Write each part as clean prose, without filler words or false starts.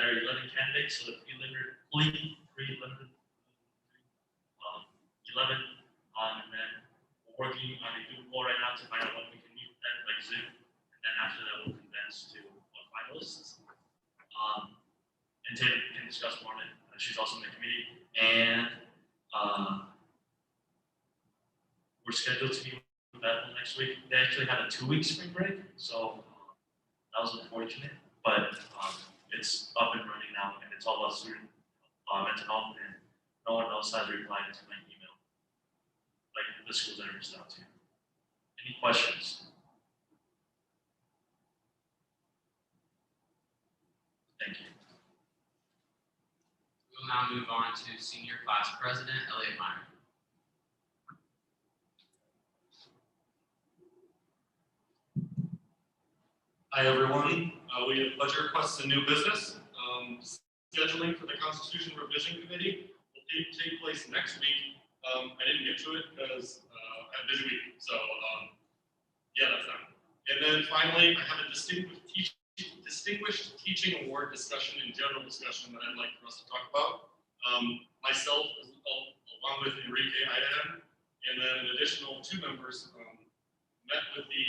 that are 11 candidates, so the pre-limited, 11, and then we're working on a Google poll right now to find out when we can meet with them, like Zoom, and then after that we'll condense to one finalists. And Taylor can discuss more on it. She's also in the committee, and we're scheduled to meet with that next week. They actually had a 2-week spring break, so that was unfortunate, but it's up and running now, and it's all about student mental health, and no one else has replied to my email, like the schools that I reached out to. Any questions? Thank you. We'll now move on to Senior Class President, Elliot Meyer. Hi everyone, we have budget requests and new business. Scheduling for the Constitution Revision Committee will take place next week. I didn't get to it because I had a busy week, so yeah, that's that. And then finally, I have a distinguished teaching award discussion and general discussion that I'd like for us to talk about. Myself, along with Enrique Idahan, and then an additional 2 members met with the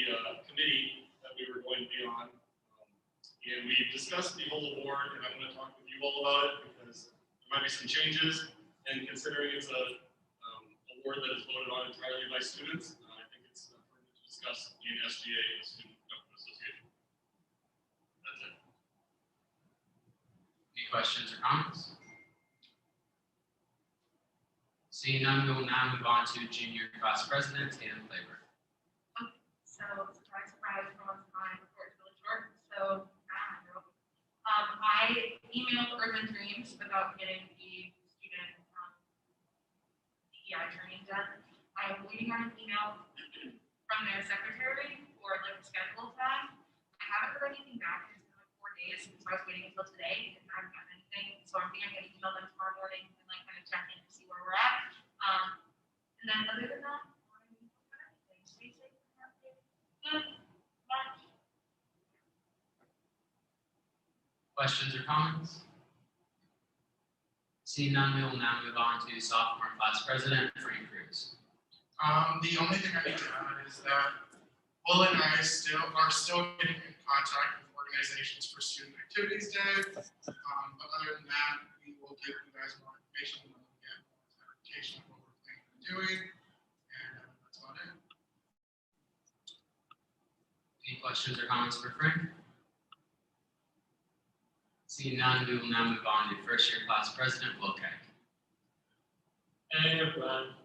committee that we were going to be on. And we discussed the whole award, and I'm going to talk with you all about it because there might be some changes. And considering it's a award that is voted on entirely by students, I think it's pertinent to discuss in SGA, the Student Government Association. That's it. Any questions or comments? Seeing none, we will now move on to Junior Class President, Tatum Flavor. Okay, so surprise, everyone's time report is really short. So I emailed Urban Dreams about getting the student DEI training done. I am waiting on an email from their secretary for like the schedule time. I haven't heard anything back. It's been like 4 days, so I was waiting until today and I haven't gotten anything. So I'm thinking I'm going to email them tomorrow morning and like kind of check in to see where we're at. And then other than that, stay safe. Questions or comments? Seeing none, we will now move on to Sophomore Class President, Frank Cruz. The only thing I need to add is that Will and I are still getting in contact with organizations for Student Activities Day. But other than that, we will give you guys more information when we get more clarification of what we're planning on doing. And that's about it. Any questions or comments for Frank? Seeing none, we will now move on to First Year Class President, Will Keck. Hey everyone.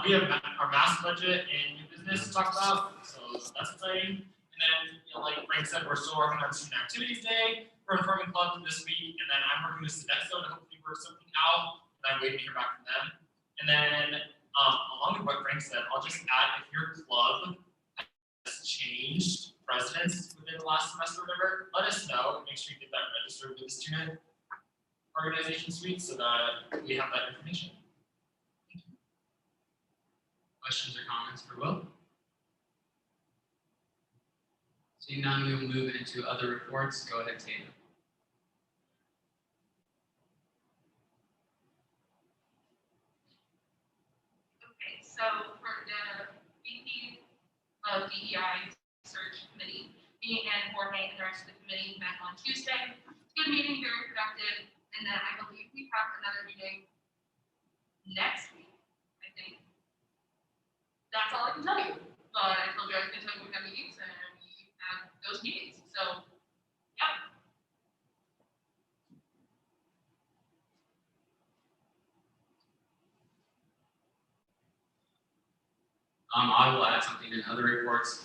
We have our math budget and new business to talk about, so that's exciting. And then, like Frank said, we're still working on Student Activities Day for Affirming Club this week, and then I'm working with Sodexo to hopefully work something out, and I'm waiting to hear back from them. And then, along with what Frank said, I'll just add, if your club has changed presidents within the last semester or whatever, let us know and make sure you get that registered with the student organization suite so that we have that information. Questions or comments for Will? Seeing none, we will move into other reports. Go ahead, Tatum. Okay, so for the VP of DEI Search Committee, me and Jorge and the rest of the committee met on Tuesday. Good meeting, very productive, and then I believe we have another meeting next week, I think. That's all I can tell you. But I told you I was going to tell you we have meetings, and we have those meetings. So, yeah. I will add something in other reports.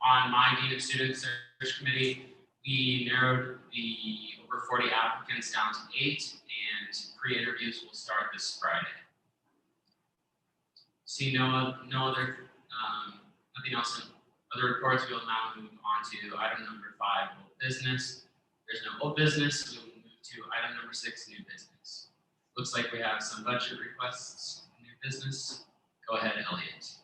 On my Dean of Student Search Committee, we narrowed the over 40 applicants down to 8, and pre-interviews will start this Friday. See nothing else in other reports. We will now move on to item number 5, old business. There's no old business, so we will move to item number 6, new business. Looks like we have some budget requests, new business. Go ahead, Elliot.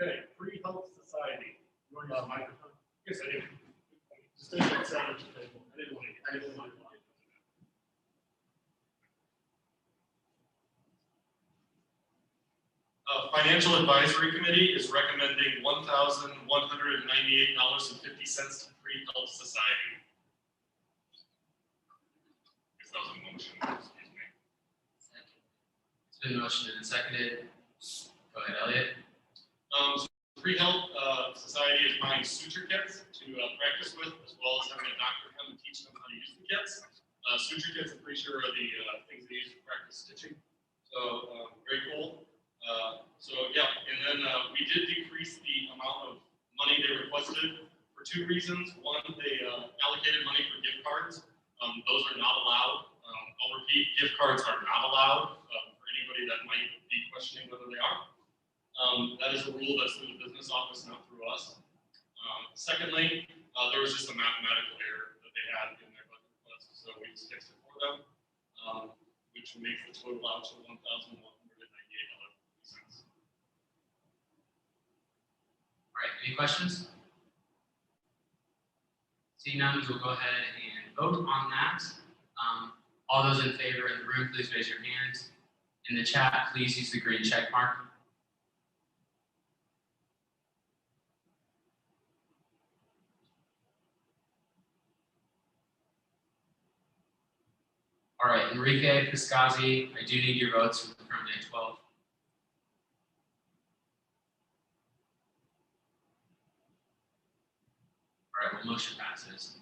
Okay, Free Health Society. You want to use the microphone? Yes, I do. Just didn't get set at the table. I didn't want to get I didn't want to. Financial Advisory Committee is recommending $1,198.50 to Pre-Health Society. I guess that was a motion, excuse me. It's been motioned and seconded. Go ahead, Elliot. So Pre-Health Society is buying suture kits to practice with, as well as having a doctor come and teach them how to use the kits. Suture kits, I'm pretty sure, are the things they use to practice stitching. So very cool. So yeah, and then we did decrease the amount of money they requested for two reasons. One, they allocated money for gift cards. Those are not allowed. I'll repeat, gift cards are not allowed for anybody that might be questioning whether they are. That is a rule that's through the business office, not through us. Secondly, there was just a mathematical error that they had in their budget request, so we just fixed it for them, which makes the total out to $1,198. All right, any questions? Seeing none, we'll go ahead and vote on that. All those in favor in the room, please raise your hand. In the chat, please use the green check mark. All right, Enrique Piscazzi, I do need your votes for the current day 12. All right, well, motion passes.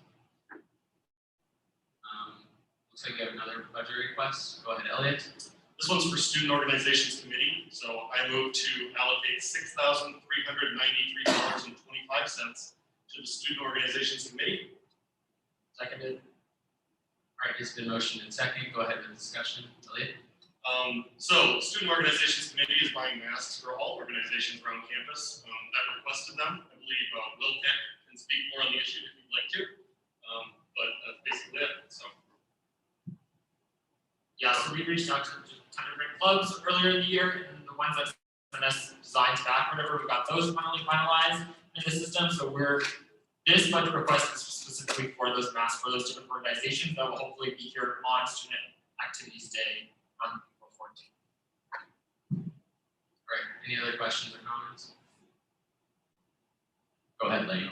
Looks like you have another budget request. Go ahead, Elliot. This one's for Student Organizations Committee, so I move to allocate $6,393.25 to the Student Organizations Committee. Seconded. All right, it's been motioned and seconded. Go ahead with the discussion, Elliot. So Student Organizations Committee is buying masks for all organizations around campus that requested them. I believe Will Peck can speak more on the issue if you'd like to, but that's basically it. So. Yeah, so we reached out to 10 different clubs earlier in the year, and the ones that sent us designs back, whatever, we got those finally finalized in the system. So this budget request is specifically for those masks for those different organizations that will hopefully be here on Student Activities Day on April 14th. All right, any other questions or comments? Go ahead, Lane.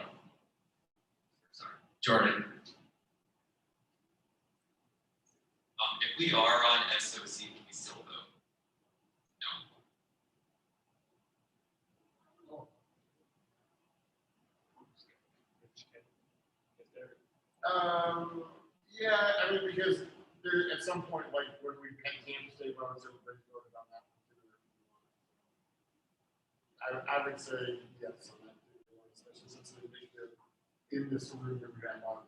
Sorry, Jordan. If we are on SOC, can we still vote? No. Yeah, I mean, because there, at some point, like when we had Kansas State runs, everybody voted on that. I would say yes on that, especially since they make it in this room that we have on.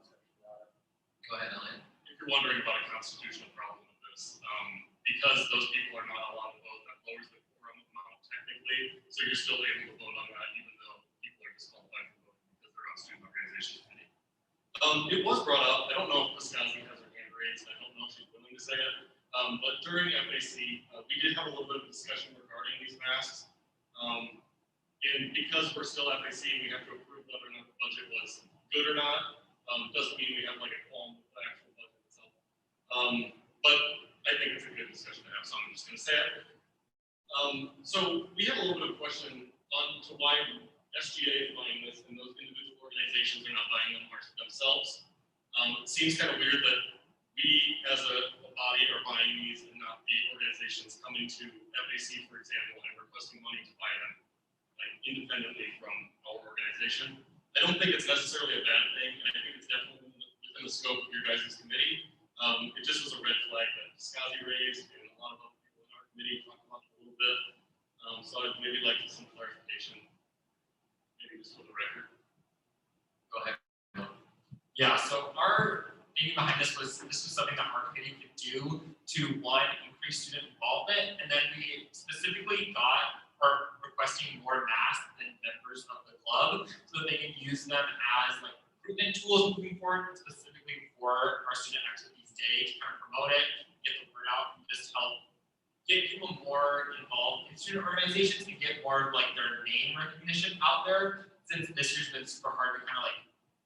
Go ahead, Elliot. If you're wondering about a constitutional problem with this, because those people are not allowed to vote, that lowers the quorum amount technically, so you're still able to vote on that even though people are disqualified from voting because they're on Student Organizations Committee. It was brought up, I don't know if Piscazzi has her hand raised, I don't know if she's willing to say it, but during FAC, we did have a little bit of discussion regarding these masks. And because we're still FAC, we have to approve whether or not the budget was good or not. Doesn't mean we have like a qualm with the actual budget itself. But I think it's a good discussion to have, so I'm just going to say it. So we have a little bit of question on to why SGA is buying this and those individual organizations are not buying them themselves. It seems kind of weird that we as a body are buying these and not the organizations coming to FAC, for example, and requesting money to buy them like independently from our organization. I don't think it's necessarily a bad thing, and I think it's definitely within the scope of your guys' committee. It just was a red flag that Piscazzi raised, and a lot of other people in our committee talked about it a little bit. So I'd maybe like some clarification, maybe just for the record. Go ahead. Yeah, so our thinking behind this was something that our committee could do to, one, increase student involvement, and then we specifically are requesting more masks than members of the club so that they can use them as like recruitment tools moving forward, specifically for our Student Activities Day to kind of promote it, get the word out, and just help get people more involved in student organizations and get more of like their name recognition out there, since this year's been super hard to kind of like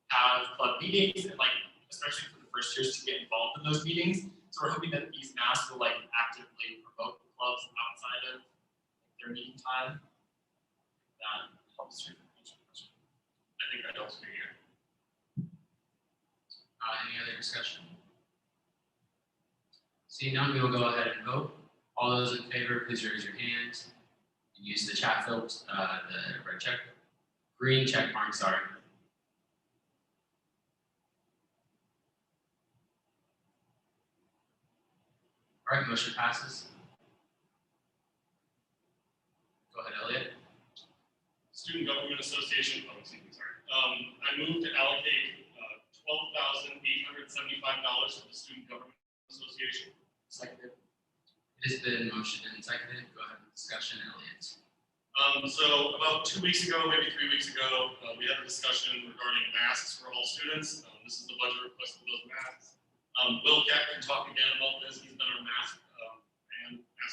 have club meetings and like especially for the first years to get involved in those meetings. So we're hoping that these masks will like actively promote the clubs outside of their meeting time. That helps you answer the question. I think that helps me here. Any other discussion? Seeing none, we will go ahead and vote. All those in favor, please raise your hand. And use the chat filter, the red check, green check mark, sorry. All right, motion passes. Go ahead, Elliot. Student Government Association, oh, excuse me, sorry. I move to allocate $12,875 to the Student Government Association. Seconded. It has been motioned and seconded. Go ahead with discussion, Elliot. So about 2 weeks ago, maybe 3 weeks ago, we had a discussion regarding masks for all students. This is the budget request for those masks. Will Keck can talk again about this. He's been our mask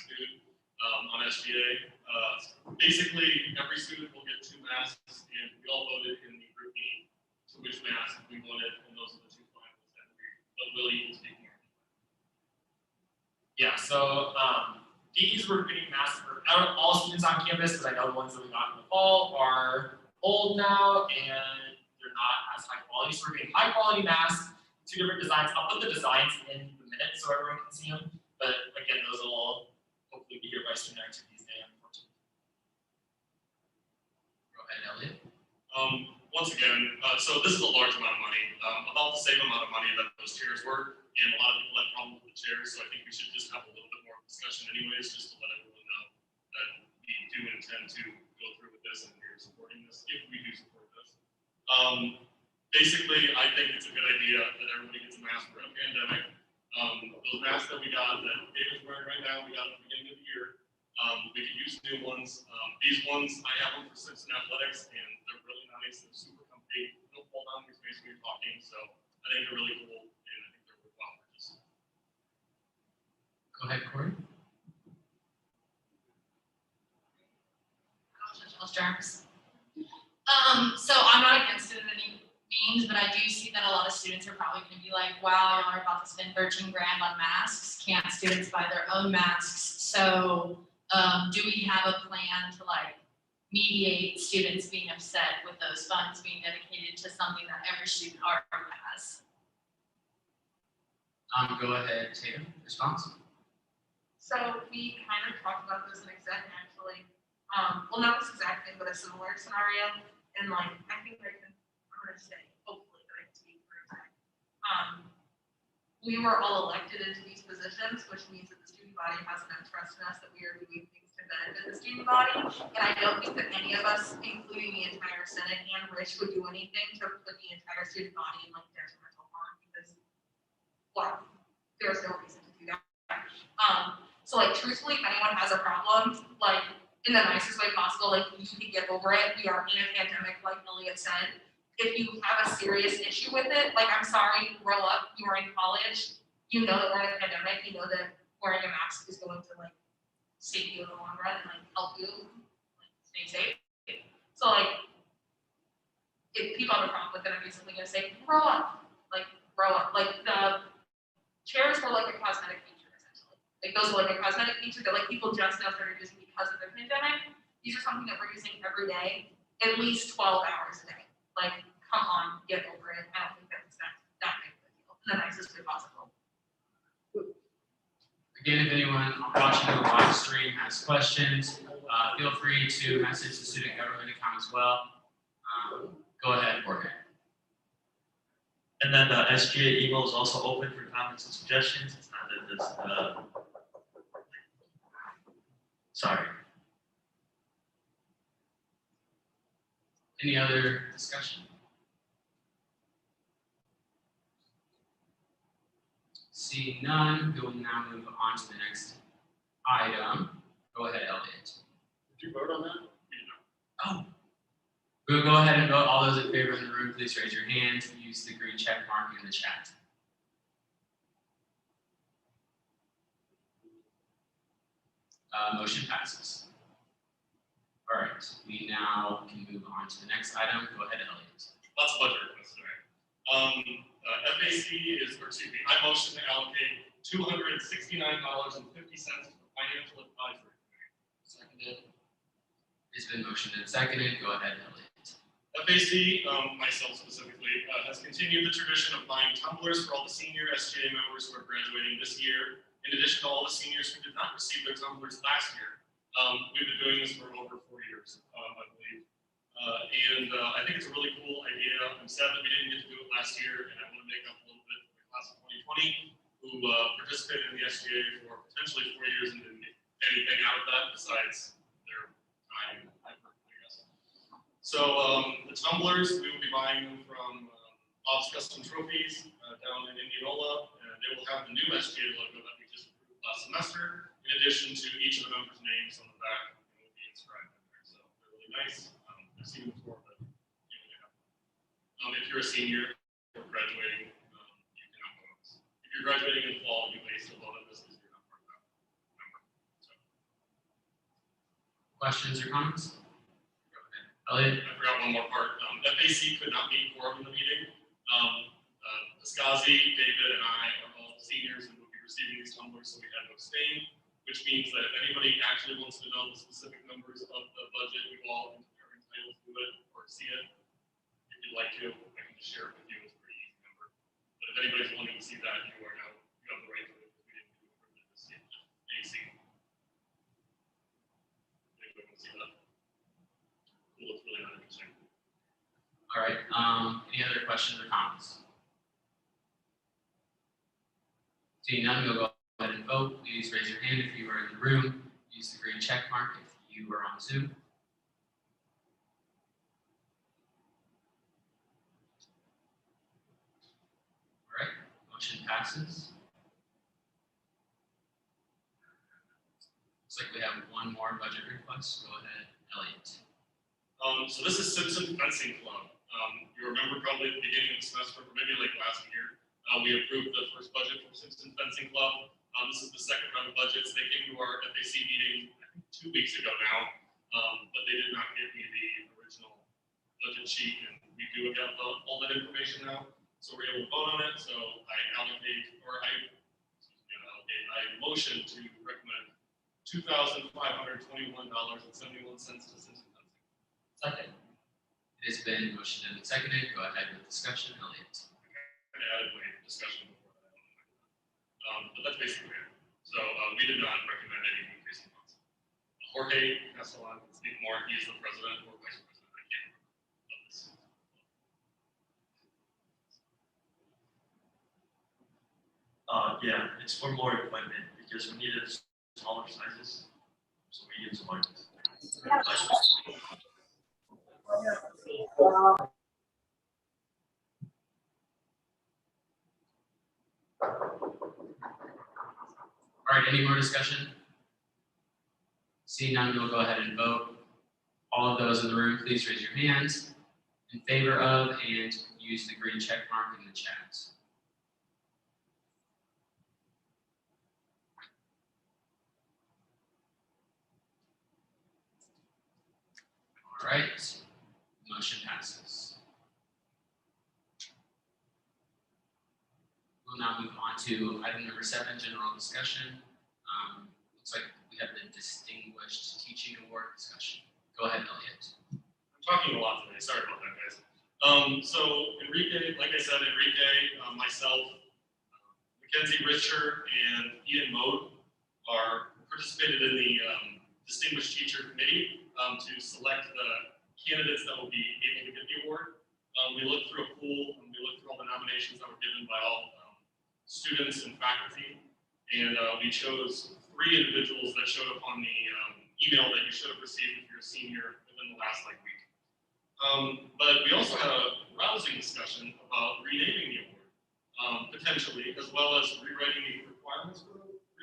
dude on SGA. Basically, every student will get 2 masks, and we all voted in the group meeting to which mask we wanted, and those are the 2 finalists that we. But Willie is speaking. Yeah, so these were getting masks for all students on campus, because I know the ones that we got in the fall are old now and they're not as high quality. So we're getting high quality masks, 2 different designs. I'll put the designs in the minutes so everyone can see them. But again, those will all hopefully be here by student activities day, unfortunately. Go ahead, Elliot. Once again, so this is a large amount of money, about the same amount of money that those chairs were, and a lot of people had problems with the chairs, so I think we should just have a little bit more discussion anyways, just to let everyone know that we do intend to go through with this and we're supporting this, if we do support this. Basically, I think it's a good idea that everybody gets a mask for a pandemic. Those masks that we got, that David's wearing right now, we got at the beginning of the year. We could use new ones. These ones, I have them for Simpson Athletics, and they're really nice. They're super comfy. Don't fall down your face when you're talking, so I think they're really cool, and I think they're worthwhile purchase. Go ahead, Corey. Germs. So I'm not against it in any means, but I do see that a lot of students are probably going to be like, wow, y'all are about to spend 13 grand on masks. Can't students buy their own masks? So do we have a plan to like mediate students being upset with those funds being dedicated to something that every student already has? Go ahead, Tatum, response. So we kind of talked about this in exec actually. Well, not this exact thing, but a similar scenario. And like, I think I'm gonna say, hopefully, that I can speak for exec. We were all elected into these positions, which means that the student body has enough trust in us that we are doing things to benefit the student body. And I don't think that any of us, including the entire Senate and Rich, would do anything to put the entire student body in like detrimental harm because, well, there's no reason to do that. So like truthfully, if anyone has a problem, like in the nicest way possible, like you can get over it. We are in a pandemic, like Elliot said. If you have a serious issue with it, like I'm sorry, grow up, you are in college, you know that we're in a pandemic, you know that wearing a mask is going to like save you in the long run and like help you like stay safe. So like if people have a problem with it, I'm basically gonna say, grow up. Like grow up. Like the chairs were like a cosmetic feature essentially. Like those were like a cosmetic feature that like people just now started using because of the pandemic. These are something that we're using every day, at least 12 hours a day. Like, come on, get over it. I don't think that's that big of a deal in the nicest way possible. Again, if anyone watching the live stream has questions, feel free to message the student government account as well. Go ahead, Jorge. And then the SGA email is also open for comments and suggestions. It's not that this, sorry. Any other discussion? Seeing none, we will now move on to the next item. Go ahead, Elliot. Did you vote on that? Oh. We'll go ahead and vote. All those in favor in the room, please raise your hands. Use the green check mark in the chat. Motion passes. All right, we now can move on to the next item. Go ahead, Elliot. Lots of budget requests today. FAC is, or excuse me, I motion to allocate $269.50 to the financial advisory. Seconded. It's been motioned and seconded. Go ahead, Elliot. FAC, myself specifically, has continued the tradition of buying tumblers for all the senior SGA members who are graduating this year, in addition to all the seniors who did not receive their tumblers last year. We've been doing this for over 4 years, I believe. I think it's a really cool idea. I'm sad that we didn't get to do it last year, and I want to make up a little bit for the class of 2020, who participated in the SGA for potentially 4 years and didn't get anything out of that besides their time, I guess. So the tumblers, we will be buying them from Bob's Custom Trophies down in Indianola, and they will have the new SGA logo that we just approved last semester, in addition to each of the members' names on the back, and will be inscribed in there. So they're really nice. I've seen them before, but if you're a senior or graduating, you can have those. If you're graduating in the fall, you may still vote on this because you're not part of that number. So. Questions or comments? Go ahead. Elliot? I forgot one more part. FAC could not meet quorum in the meeting. Piscazi, David, and I are all seniors and will be receiving these tumblers, so we had to abstain, which means that if anybody actually wants to know the specific numbers of the budget, you all are entitled to it or see it. If you'd like to, I can just share it with you. It's a pretty easy number. But if anybody's wanting to see that, you have the right to it because we didn't do it for the AC. Anybody want to see that? Cool, it's really not interesting. All right. Any other questions or comments? Seeing none, we'll go ahead and vote. Please raise your hand if you are in the room. Use the green check mark if you are on Zoom. All right, motion passes. Looks like we have one more budget request. Go ahead, Elliot. So this is Simpson Fencing Club. You remember probably at the beginning of the semester, or maybe like last year, we approved the first budget for Simpson Fencing Club. This is the second round of budgets. They came to our FAC meeting, I think 2 weeks ago now, but they did not give me the original budget sheet, and we do have all that information now, so we're able to vote on it. So I motion to recommend $2,521.71 to Simpson Fencing. Second. It has been motioned and seconded. Go ahead with discussion, Elliot. I added my discussion before that. But that's basically it. So we did not recommend any increase in funds. Jorge Castellan can speak more. He is the president or vice president. I can't remember of this. Yeah, it's for more equipment because we needed smaller sizes, so we use more. All right, any more discussion? Seeing none, we'll go ahead and vote. All of those in the room, please raise your hands in favor of and use the green check mark in the chat. All right, motion passes. We'll now move on to item number 7, general discussion. Looks like we have the Distinguished Teaching Award discussion. Go ahead, Elliot. I'm talking a lot today. Sorry about that, guys. So Enrique, like I said, myself, Mackenzie Richer, and Ian Mode participated in the Distinguished Teacher Committee to select the candidates that will be able to get the award. We looked through a pool and we looked through all the nominations that were given by all students and faculty, and we chose 3 individuals that showed up on the email that you should have received if you're a senior within the last week. But we also had a rousing discussion about renaming the award, potentially, as well as rewriting the requirements for the award.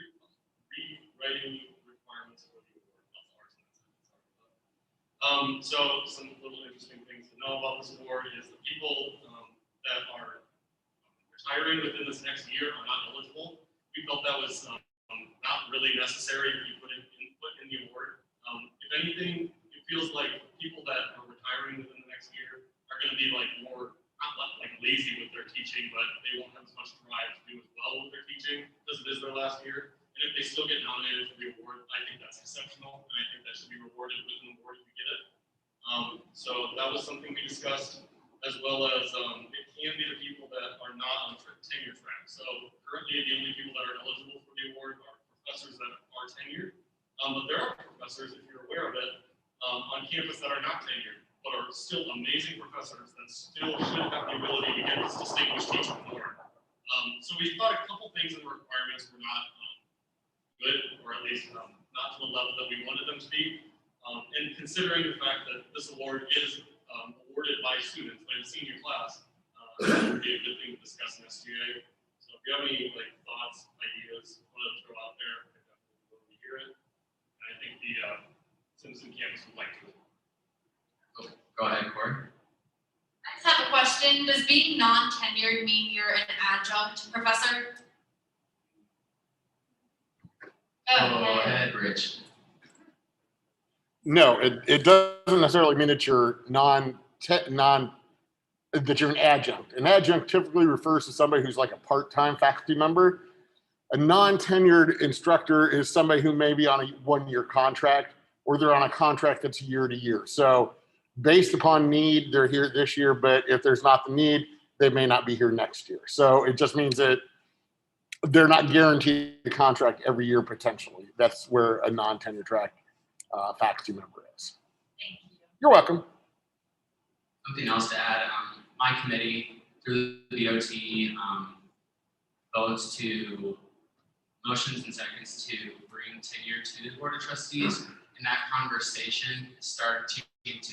So some little interesting things to know about this award is the people that are retiring within this next year are not eligible. We felt that was not really necessary to be put in the award. If anything, it feels like people that are retiring within the next year are going to be like more, not like lazy with their teaching, but they won't have as much drive to do as well with their teaching because it is their last year. And if they still get nominated for the award, I think that's exceptional, and I think that should be rewarded with an award if you get it. So that was something we discussed, as well as it can be the people that are not on tenure track. So currently, the only people that are eligible for the award are professors that are tenured. But there are professors, if you're aware of it, on campus that are not tenured, but are still amazing professors that still should have the ability to get this distinguished teaching award. So we thought a couple things in the requirements were not good, or at least not to the level that we wanted them to be. And considering the fact that this award is awarded by students, by the senior class, it would be a good thing to discuss in SGA. So if you have any thoughts, ideas, want to throw out there, I definitely would love to hear it. And I think the Simpson campus would like to. Go ahead, Corey. I just have a question. Does being non-tenured mean you're an adjunct professor? Go ahead, Rich. No, it doesn't necessarily mean that you're that you're an adjunct. An adjunct typically refers to somebody who's like a part-time faculty member. A non-tenured instructor is somebody who may be on a one-year contract, or they're on a contract that's year to year. So based upon need, they're here this year, but if there's not the need, they may not be here next year. So it just means that they're not guaranteed a contract every year potentially. That's where a non-tenure track faculty member is. Thank you. You're welcome. Something else to add, my committee through the DOT votes to motions and seconds to bring tenure to the Board of Trustees, and that conversation started to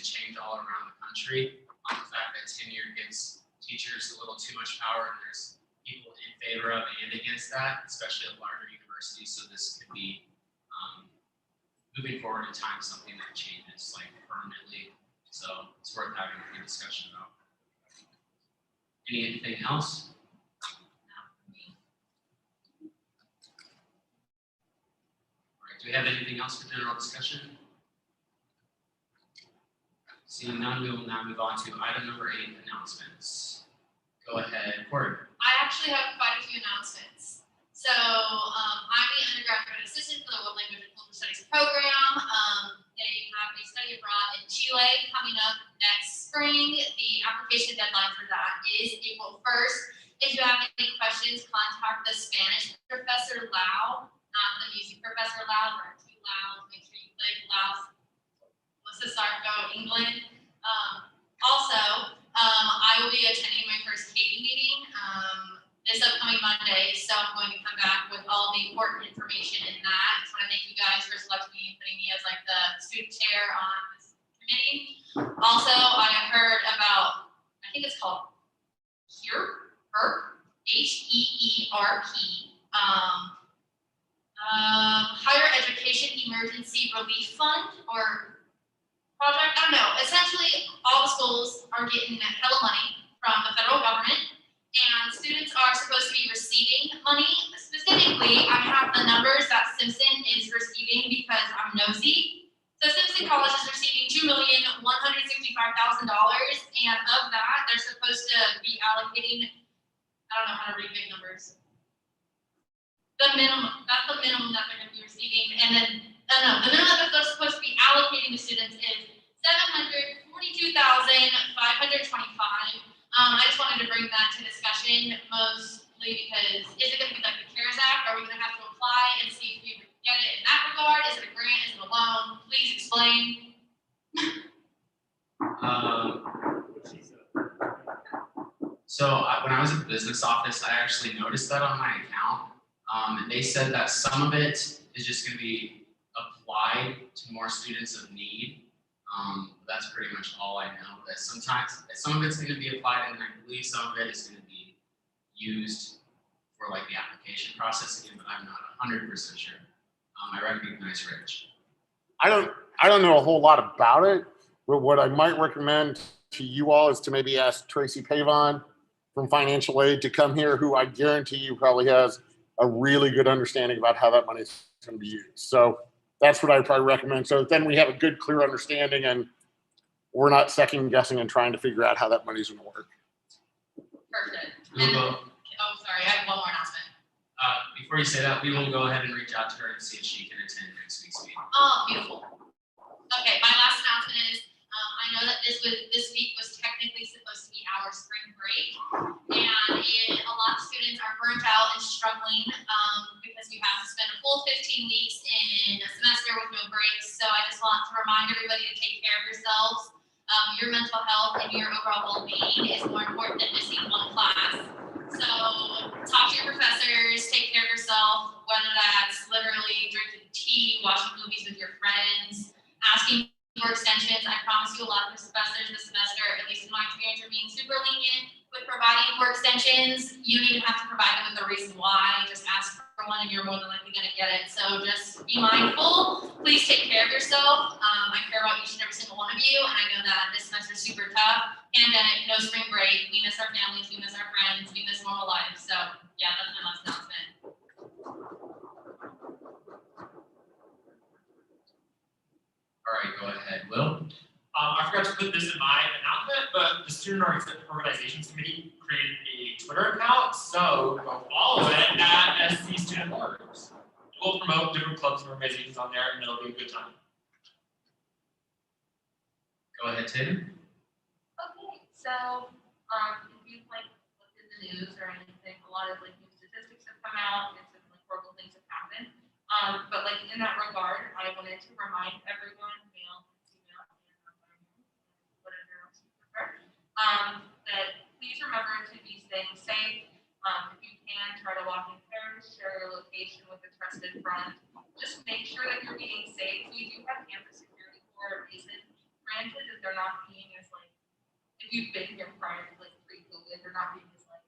change all around the country on the fact that tenure gives teachers a little too much power, and there's people in favor of and against that, especially at larger universities. So this could be moving forward in time something that changes like permanently. So it's worth having a discussion about. Anything else? All right, do we have anything else for general discussion? Seeing none, we will now move on to item number 8, announcements. Go ahead, Corey. I actually have quite a few announcements. So I'm the undergraduate assistant for the World Language and Cultural Studies program. They have a study abroad in Chile coming up next spring. The application deadline for that is April 1st. If you have any questions, contact the Spanish professor Lau, not the music professor Lau. We're too loud. Make sure you click Lau. What's the start go England? Also, I will be attending my first KD meeting this upcoming Monday, so I'm going to come back with all the important information in that. I just want to thank you guys for selecting me and putting me as like the student chair on this committee. Also, I have heard about, I think it's called HEERP, HEERP, Higher Education Emergency Relief Fund or project. I don't know. Essentially, all the schools are getting hella money from the federal government, and students are supposed to be receiving money. Specifically, I have the numbers that Simpson is receiving because I'm nosy. So Simpson College is receiving $2,165,000, and of that, they're supposed to be allocating, I don't know how to read big numbers. The minimum, that's the minimum that they're going to be receiving. And then, the minimum that they're supposed to be allocating to students is $742,525. I just wanted to bring that to discussion, mostly because is it going to be like the CARES Act? Are we going to have to apply and see if we get it in that regard? Is it a grant? Is it a loan? Please explain. When I was at the business office, I actually noticed that on my account. And they said that some of it is just going to be applied to more students of need. That's pretty much all I know. That sometimes some of it's going to be applied, and I believe some of it is going to be used for like the application process again, but I'm not 100% sure. I recognize Rich. I don't know a whole lot about it, but what I might recommend to you all is to maybe ask Tracy Pavon from Financial Aid to come here, who I guarantee you probably has a really good understanding about how that money is going to be used. So that's what I probably recommend. So then we have a good, clear understanding, and we're not second guessing and trying to figure out how that money's going to work. Perfect. We will go, Oh, sorry, I have one more announcement. before you say that, we will go ahead and reach out to her and see if she can attend next week's meeting. Oh, beautiful. Okay, my last announcement is, I know that this week was technically supposed to be our spring break. And a lot of students are burnt out and struggling, because we have to spend a full 15 weeks in a semester with no breaks. So I just want to remind everybody to take care of yourselves. Your mental health and your overall well-being is more important than missing one class. So talk to your professors, take care of yourself, whether that's literally drinking tea, watching movies with your friends, asking for extensions. I promise you a lot of professors this semester, at least in my experience, are being super lenient with providing for extensions. You don't even have to provide them with a reason why. Just ask for one and you're more than likely going to get it. So just be mindful. Please take care of yourself. I care about each and every single one of you. And I know that this semester is super tough. Pandemic, no spring break. We miss our families. We miss our friends. We miss normal life. So yeah, that's my last announcement. All right, go ahead, Will. I forgot to put this in my announcement, but the Student Organizations Committee created a Twitter account, so go follow it at SC Student Orgs. We'll promote different clubs and organizations on there, and it'll be a good time. Go ahead, Tatum. Okay, so, if you've like looked at the news or anything, a lot of like new statistics have come out, and some like horrible things have happened. But like in that regard, I wanted to remind everyone, male, female, and whatever else you prefer, that please remember to be staying safe. If you can, try to walk in pairs, share your location with a trusted friend. Just make sure that you're being safe. We do have campus security for a reason. Granted that they're not being as like, if you've been here prior to like pre-COVID, they're not being as like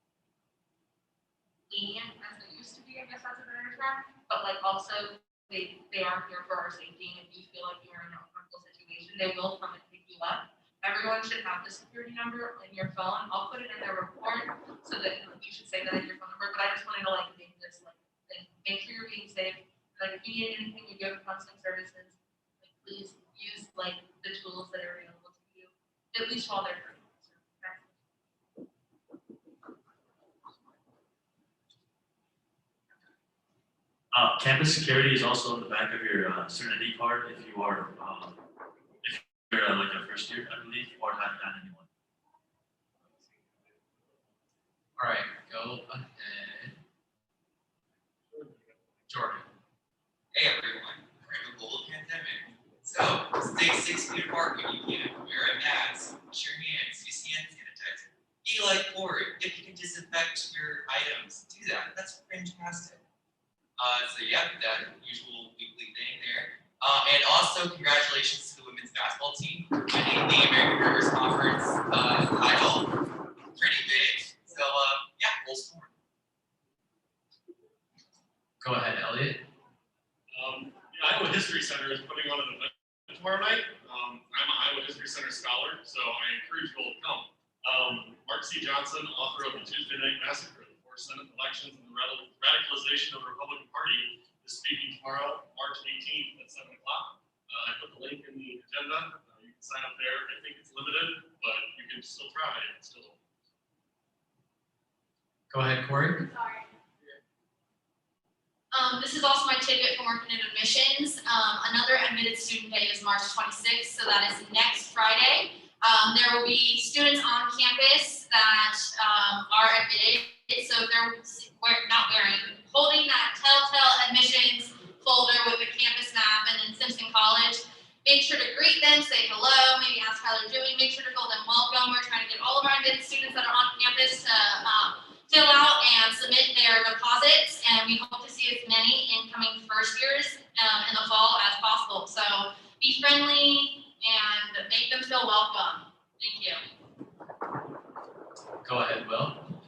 lenient as they used to be, I guess that's a better term. But like also they are here for our safety, and if you feel like you're in an uncomfortable situation, they will come and pick you up. Everyone should have the security number in your phone. I'll put it in their report so that you should say that in your phone number, but I just wanted to like make this like thing. Make sure you're being safe. Like if you need anything, you go to counseling services, like please use like the tools that are available to you, at least while they're free. Campus security is also on the back of your student ID card if you are like a first year, I believe, or haven't done anyone. All right, go ahead. Jordan. Hey everyone, we're in a global pandemic. So stay 6 feet apart when you can. Wear a mask, wash your hands, use hand sanitizer. Be like Corey. If you can disinfect your items, do that. That's fantastic. So yeah, that usual weekly thing there. And also congratulations to the women's basketball team for winning the American Rivers Conference title. Pretty big. So yeah, goal scored. Go ahead, Elliot. The Iowa History Center is putting on an event tomorrow night. I'm an Iowa History Center scholar, so I encourage you all to come. Mark C. Johnson, author of the Tuesday Night Massacre, the 4 Senate elections, and the radicalization of the Republican Party, is speaking tomorrow, March 18th at 7 o'clock. I put the link in the agenda. You can sign up there. I think it's limited, but you can still try. It's still open. Go ahead, Corey. Sorry. This is also my tidbit from working in admissions. Another admitted student day is March 26th, so that is next Friday. There will be students on campus that are admitted, so if they're holding that telltale admissions folder with the campus map and then Simpson College. Make sure to greet them, say hello, maybe ask how they're doing, make sure to feel them welcome. We're trying to get all of our admitted students that are on campus to fill out and submit their deposits, and we hope to see as many incoming first years in the fall as possible. So be friendly and make them feel welcome. Thank you. Go ahead, Will.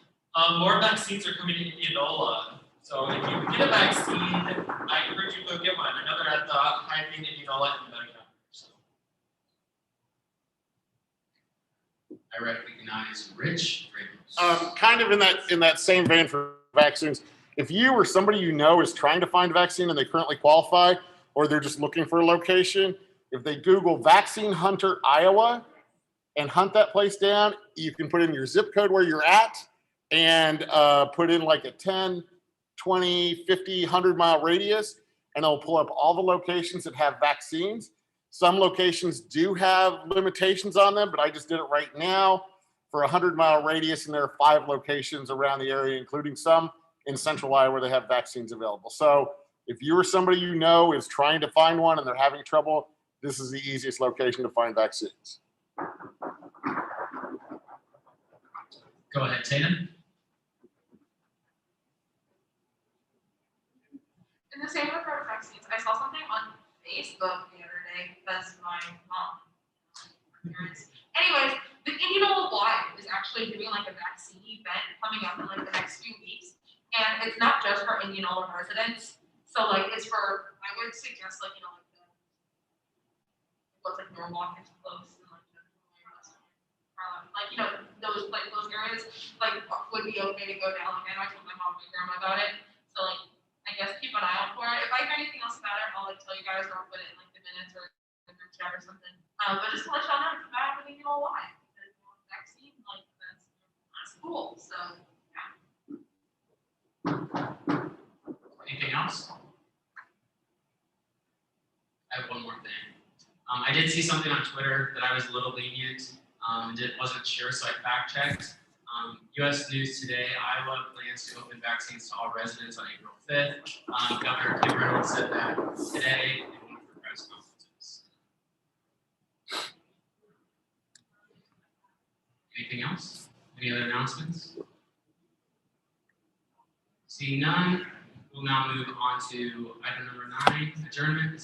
More vaccines are coming to Indianola. So if you get a vaccine, I encourage you to go get one. I know they're at the high thing in Indianola and the medical. So. I recognize Rich. Kind of in that same vein for vaccines, if you or somebody you know is trying to find a vaccine and they currently qualify, or they're just looking for a location, if they Google Vaccine Hunter Iowa and hunt that place down, you can put in your zip code where you're at, and put in like a 10, 20, 50, 100-mile radius, and it'll pull up all the locations that have vaccines. Some locations do have limitations on them, but I just did it right now for a 100-mile radius, and there are 5 locations around the area, including some in central Iowa where they have vaccines available. So if you or somebody you know is trying to find one and they're having trouble, this is the easiest location to find vaccines. Go ahead, Tatum. In the same regard of vaccines, I saw something on Facebook the other day because my mom, parents. Anyways, the Indianola Y is actually doing like a vaccine event coming up in like the next few weeks, and it's not just for Indianola residents. So like it's for, I would suggest like like the what's like Norwalk is close and like those areas would be okay to go down. Like I told my mom and grandma about it, so like. I guess keep an eye out for it. If I hear anything else about it, I'll like tell you guys or I'll put it in like the minutes or the group chat or something. But just to let y'all know, it's about everything you know why. Because vaccine, like that's cool. So yeah. Anything else? I have one more thing. I did see something on Twitter that I was a little lenient. Wasn't sure, so I fact checked. U.S. News Today, Iowa plans to open vaccines to all residents on April 5th. Governor Kim Reynolds said that today in one of her press conferences. Anything else? Any other announcements? Seeing none, we'll now move on to item number 9, adjournment.